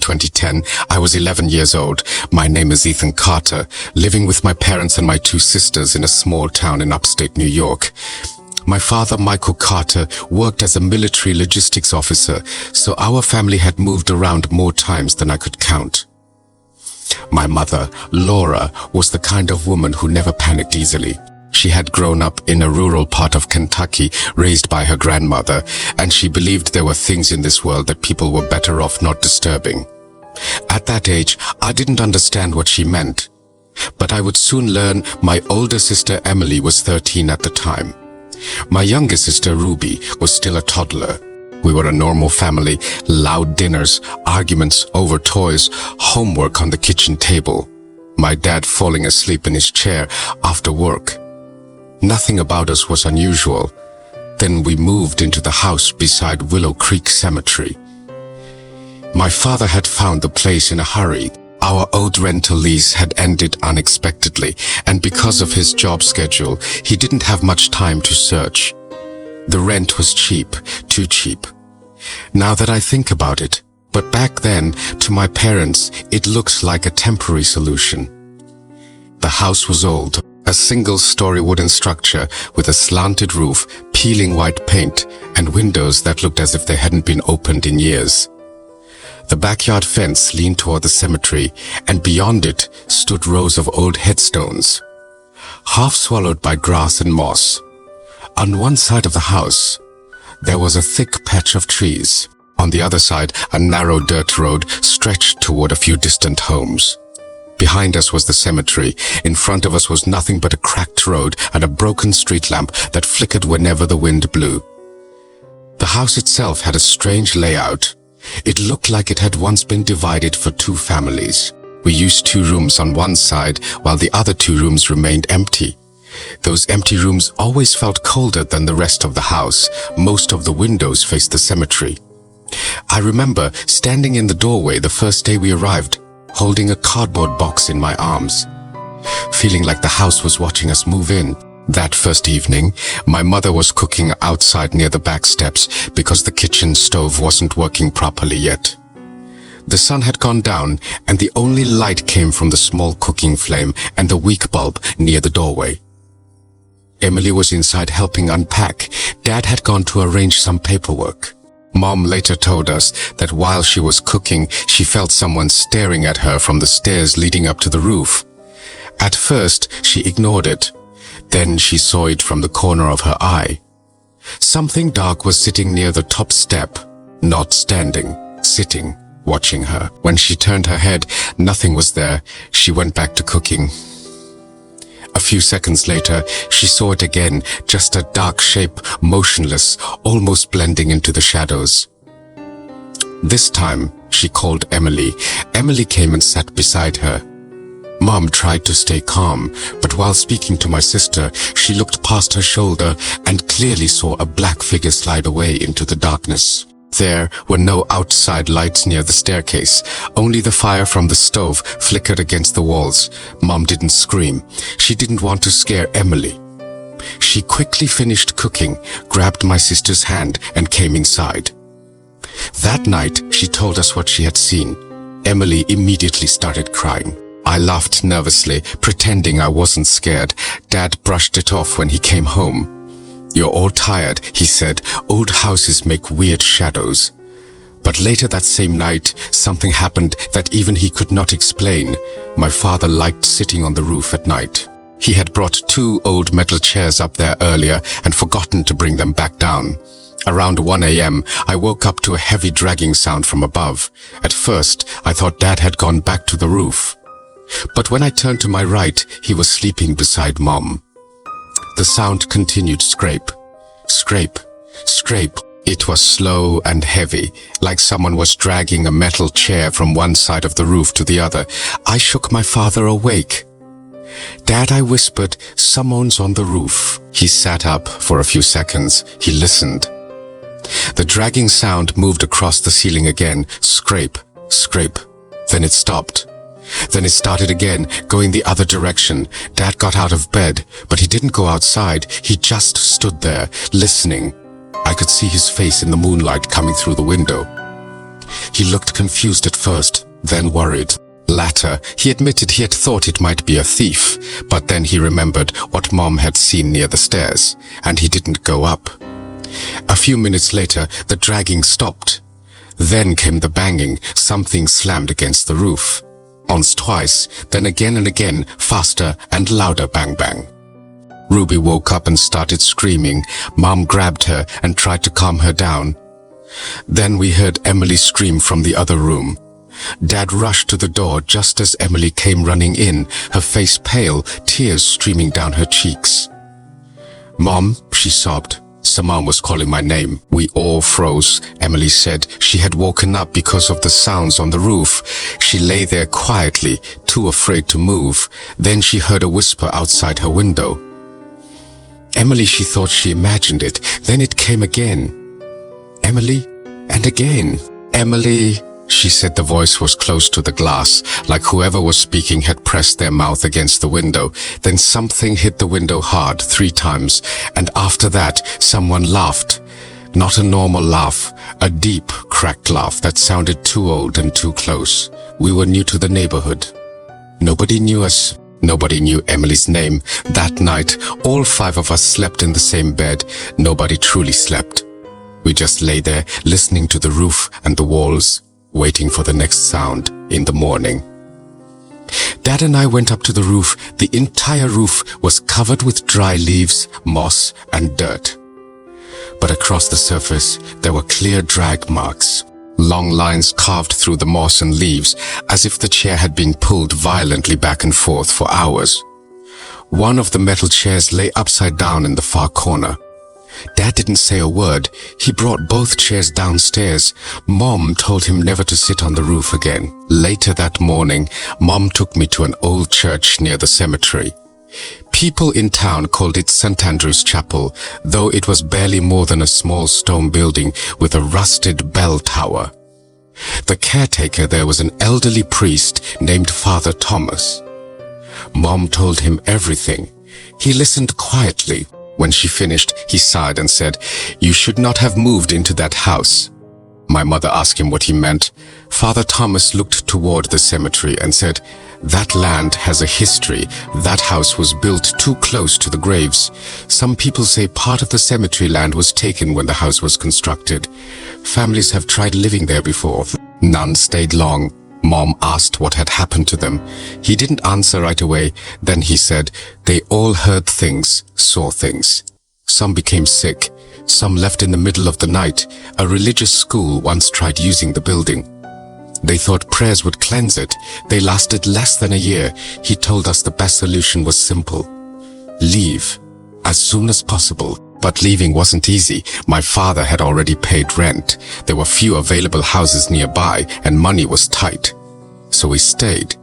2010. I was 11 years old. My name is Ethan Carter, living with my parents and my two sisters in a small town in upstate New York. My father, Michael Carter, worked as a military logistics officer, so our family had moved around more times than I could count. My mother, Laura, was the kind of woman who never panicked easily. She had grown up in a rural part of Kentucky, raised by her grandmother, and she believed there were things in this world that people were better off not disturbing. At that age, I didn't understand what she meant, but I would soon learn. My older sister Emily was 13 at the time. My younger sister Ruby was still a toddler. We were a normal family, loud dinners, arguments over toys, homework on the kitchen table. My dad falling asleep in his chair after work. Nothing about us was unusual. Then we moved into the house beside Willow Creek Cemetery. My father had found the place in a hurry. Our old rental lease had ended unexpectedly, and because of his job schedule, he didn't have much time to search. The rent was cheap, too cheap. Now that I think about it, but back then, to my parents, it looked like a temporary solution. The house was old. A single-story wooden structure with a slanted roof, peeling white paint, and windows that looked as if they hadn't been opened in years. The backyard fence leaned toward the cemetery, and beyond it stood rows of old headstones, half swallowed by grass and moss. On one side of the house, there was a thick patch of trees. On the other side, a narrow dirt road stretched toward a few distant homes. Behind us was the cemetery. In front of us was nothing but a cracked road and a broken street lamp that flickered whenever the wind blew. The house itself had a strange layout. It looked like it had once been divided for two families. We used two rooms on one side, while the other two rooms remained empty. Those empty rooms always felt colder than the rest of the house. Most of the windows faced the cemetery. I remember standing in the doorway the first day we arrived, holding a cardboard box in my arms, feeling like the house was watching us move in. That first evening, my mother was cooking outside near the back steps because the kitchen stove wasn't working properly yet. The sun had gone down, and the only light came from the small cooking flame and the weak bulb near the doorway. Emily was inside helping unpack. Dad had gone to arrange some paperwork. Mom later told us that while she was cooking, she felt someone staring at her from the stairs leading up to the roof. At first, she ignored it. Then she saw it from the corner of her eye. Something dark was sitting near the top step, not standing, sitting, watching her. When she turned her head, nothing was there. She went back to cooking. A few seconds later, she saw it again, just a dark shape, motionless, almost blending into the shadows. This time, she called Emily. Emily came and sat beside her. Mom tried to stay calm, but while speaking to my sister, she looked past her shoulder and clearly saw a black figure slide away into the darkness. There were no outside lights near the staircase. Only the fire from the stove flickered against the walls. Mom didn't scream. She didn't want to scare Emily. She quickly finished cooking, grabbed my sister's hand, and came inside. That night, she told us what she had seen. Emily immediately started crying. I laughed nervously, pretending I wasn't scared. Dad brushed it off when he came home. "You're all tired," he said. "Old houses make weird shadows." But later that same night, something happened that even he could not explain. My father liked sitting on the roof at night. He had brought two old metal chairs up there earlier and forgotten to bring them back down. Around 1 a.m., I woke up to a heavy dragging sound from above. At first, I thought Dad had gone back to the roof. But when I turned to my right, he was sleeping beside Mom. The sound continued. Scrape, scrape, scrape. It was slow and heavy, like someone was dragging a metal chair from one side of the roof to the other. I shook my father awake. "Dad," I whispered, "someone's on the roof." He sat up for a few seconds. He listened. The dragging sound moved across the ceiling again. Scrape, scrape. Then it stopped. Then it started again, going the other direction. Dad got out of bed, but he didn't go outside. He just stood there, listening. I could see his face in the moonlight coming through the window. He looked confused at first, then worried. Later, he admitted he had thought it might be a thief, but then he remembered what Mom had seen near the stairs, and he didn't go up. A few minutes later, the dragging stopped. Then came the banging. Something slammed against the roof. Once, twice, then again and again, faster and louder bang bang. Ruby woke up and started screaming. Mom grabbed her and tried to calm her down. Then we heard Emily scream from the other room. Dad rushed to the door just as Emily came running in, her face pale, tears streaming down her cheeks. "Mom," she sobbed. Someone was calling my name. We all froze. Emily said she had woken up because of the sounds on the roof. She lay there quietly, too afraid to move. Then she heard a whisper outside her window. Emily, she thought she imagined it. Then it came again. Emily, and again. Emily, she said. The voice was close to the glass, like whoever was speaking had pressed their mouth against the window. Then something hit the window hard 3 times, and after that, someone laughed. Not a normal laugh, a deep, cracked laugh that sounded too old and too close. We were new to the neighborhood. Nobody knew us. Nobody knew Emily's name. That night, all 5 of us slept in the same bed. Nobody truly slept. We just lay there, listening to the roof and the walls, waiting for the next sound in the morning. Dad and I went up to the roof. The entire roof was covered with dry leaves, moss, and dirt. But across the surface, there were clear drag marks. Long lines carved through the moss and leaves, as if the chair had been pulled violently back and forth for hours. One of the metal chairs lay upside down in the far corner. Dad didn't say a word. He brought both chairs downstairs. Mom told him never to sit on the roof again. Later that morning, Mom took me to an old church near the cemetery. People in town called it St. Andrew's Chapel, though it was barely more than a small stone building with a rusted bell tower. The caretaker there was an elderly priest named Father Thomas. Mom told him everything. He listened quietly. When she finished, he sighed and said, "You should not have moved into that house." My mother asked him what he meant. Father Thomas looked toward the cemetery and said, "That land has a history. That house was built too close to the graves. Some people say part of the cemetery land was taken when the house was constructed. Families have tried living there before. None stayed long." Mom asked what had happened to them. He didn't answer right away. Then he said, "They all heard things, saw things. Some became sick. Some left in the middle of the night. A religious school once tried using the building. They thought prayers would cleanse it. They lasted less than a year. He told us the best solution was simple. Leave as soon as possible." But leaving wasn't easy. My father had already paid rent. There were few available houses nearby, and money was tight. So we stayed.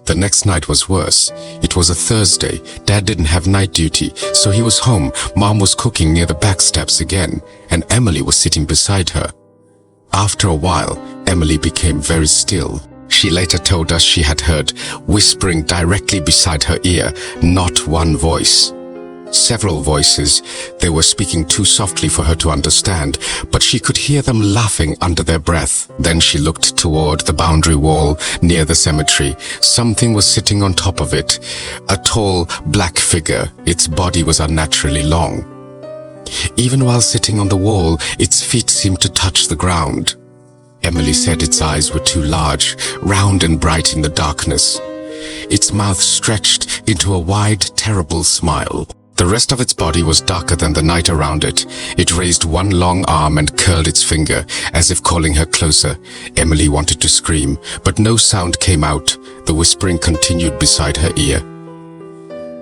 The next night was worse. It was a Thursday. Dad didn't have night duty, so he was home. Mom was cooking near the back steps again, and Emily was sitting beside her. After a while, Emily became very still. She later told us she had heard whispering directly beside her ear, not one voice. Several voices. They were speaking too softly for her to understand, but she could hear them laughing under their breath. Then she looked toward the boundary wall near the cemetery. Something was sitting on top of it. A tall, black figure. Its body was unnaturally long. Even while sitting on the wall, its feet seemed to touch the ground. Emily said its eyes were too large, round and bright in the darkness. Its mouth stretched into a wide, terrible smile. The rest of its body was darker than the night around it. It raised one long arm and curled its finger, as if calling her closer. Emily wanted to scream, but no sound came out. The whispering continued beside her ear.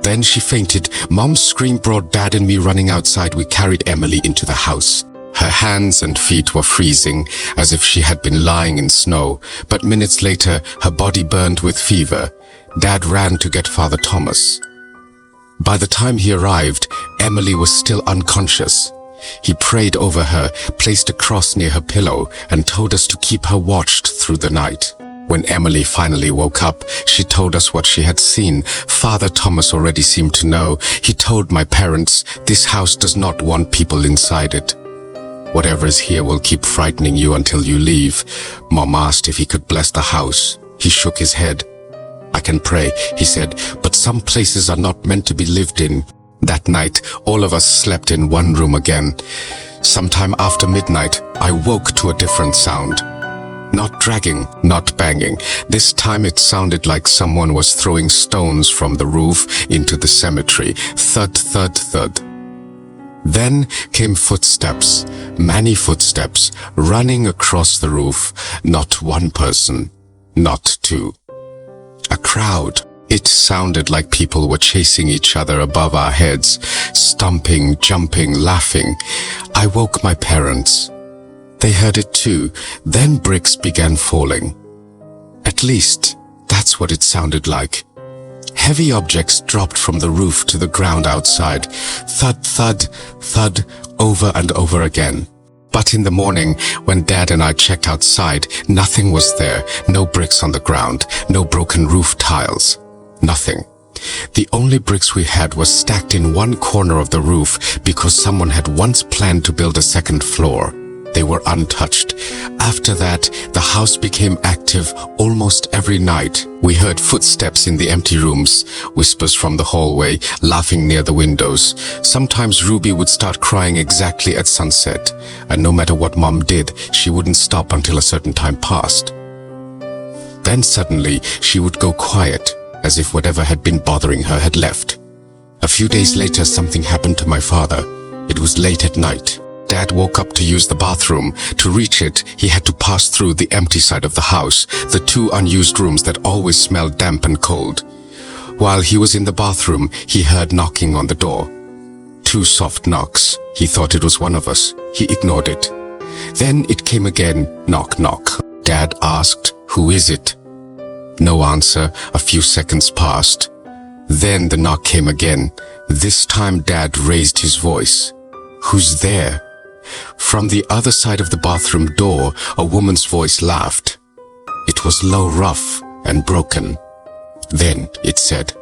Then she fainted. Mom's scream brought Dad and me running outside. We carried Emily into the house. Her hands and feet were freezing, as if she had been lying in snow. But minutes later, her body burned with fever. Dad ran to get Father Thomas. By the time he arrived, Emily was still unconscious. He prayed over her, placed a cross near her pillow, and told us to keep her watched through the night. When Emily finally woke up, she told us what she had seen. Father Thomas already seemed to know. He told my parents, "This house does not want people inside it." Whatever is here will keep frightening you until you leave. Mom asked if he could bless the house. He shook his head. I can pray, he said, but some places are not meant to be lived in. That night, all of us slept in one room again. Sometime after midnight, I woke to a different sound. Not dragging, not banging. This time it sounded like someone was throwing stones from the roof into the cemetery. Thud, thud, thud. Then came footsteps, many footsteps, running across the roof. Not one person, not two. A crowd. It sounded like people were chasing each other above our heads, stomping, jumping, laughing. I woke my parents. They heard it too. Then bricks began falling. At least, that's what it sounded like. Heavy objects dropped from the roof to the ground outside. Thud, thud, thud, over and over again. But in the morning, when Dad and I checked outside, nothing was there. No bricks on the ground, no broken roof tiles. Nothing. The only bricks we had was stacked in one corner of the roof because someone had once planned to build a second floor. They were untouched. After that, the house became active almost every night. We heard footsteps in the empty rooms, whispers from the hallway, laughing near the windows. Sometimes Ruby would start crying exactly at sunset, and no matter what Mom did, she wouldn't stop until a certain time passed. Then suddenly, she would go quiet, as if whatever had been bothering her had left. A few days later, something happened to my father. It was late at night. Dad woke up to use the bathroom. To reach it, he had to pass through the empty side of the house, the two unused rooms that always smelled damp and cold. While he was in the bathroom, he heard knocking on the door. Two soft knocks. He thought it was one of us. He ignored it. Then it came again, knock, knock. Dad asked, "Who is it?" No answer. A few seconds passed. Then the knock came again. This time Dad raised his voice. "Who's there?" From the other side of the bathroom door, a woman's voice laughed. It was low, rough, and broken. Then it said,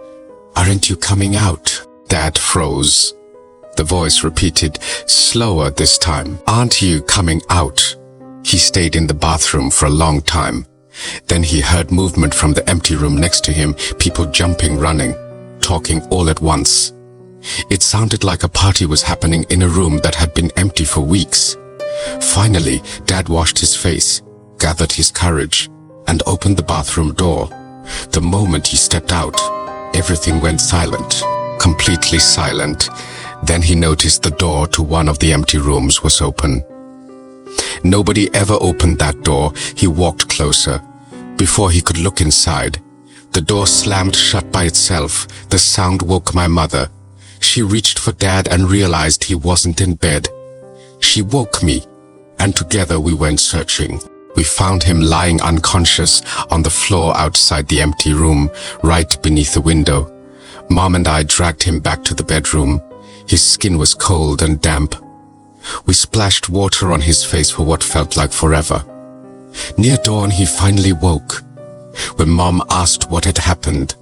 "Aren't you coming out?" Dad froze. The voice repeated, slower this time, "Aren't you coming out?" He stayed in the bathroom for a long time. Then he heard movement from the empty room next to him, people jumping, running, talking all at once. It sounded like a party was happening in a room that had been empty for weeks. Finally, Dad washed his face, gathered his courage, and opened the bathroom door. The moment he stepped out, everything went silent, completely silent. Then he noticed the door to one of the empty rooms was open. Nobody ever opened that door. He walked closer. Before he could look inside, the door slammed shut by itself. The sound woke my mother. She reached for Dad and realized he wasn't in bed. She woke me, and together we went searching. We found him lying unconscious on the floor outside the empty room, right beneath the window. Mom and I dragged him back to the bedroom. His skin was cold and damp. We splashed water on his face for what felt like forever. Near dawn, he finally woke. When Mom asked what had happened,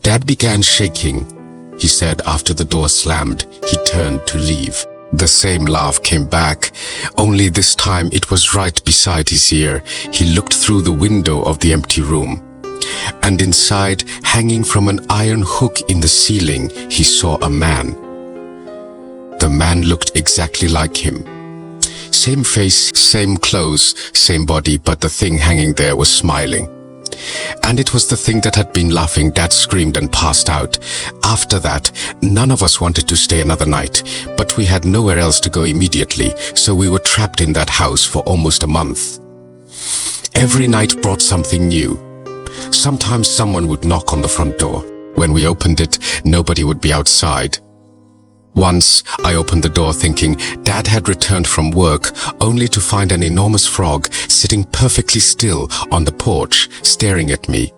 Dad began shaking. He said after the door slammed, he turned to leave. The same laugh came back, only this time it was right beside his ear. He looked through the window of the empty room. And inside, hanging from an iron hook in the ceiling, he saw a man. The man looked exactly like him. Same face, same clothes, same body, but the thing hanging there was smiling. And it was the thing that had been laughing. Dad screamed and passed out. After that, none of us wanted to stay another night, but we had nowhere else to go immediately, so we were trapped in that house for almost a month. Every night brought something new. Sometimes someone would knock on the front door. When we opened it, nobody would be outside. Once, I opened the door thinking Dad had returned from work, only to find an enormous frog sitting perfectly still on the porch, staring at me.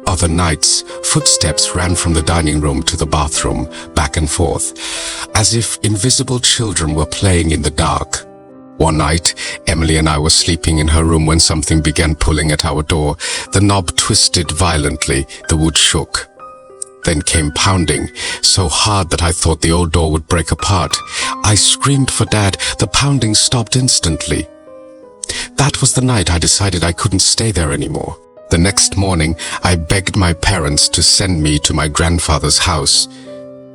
Other nights, footsteps ran from the dining room to the bathroom, back and forth, as if invisible children were playing in the dark. One night, Emily and I were sleeping in her room when something began pulling at our door. The knob twisted violently, the wood shook. Then came pounding, so hard that I thought the old door would break apart. I screamed for Dad. The pounding stopped instantly. That was the night I decided I couldn't stay there anymore. The next morning, I begged my parents to send me to my grandfather's house.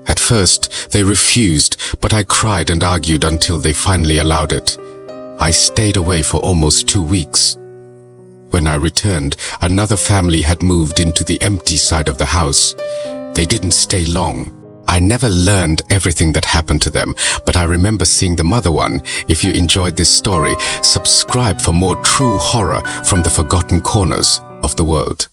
At first, they refused, but I cried and argued until they finally allowed it. I stayed away for almost 2 weeks. When I returned, another family had moved into the empty side of the house. They didn't stay long. I never learned everything that happened to them, but I remember seeing the mother one. If you enjoyed this story, subscribe for more true horror from the forgotten corners of the world.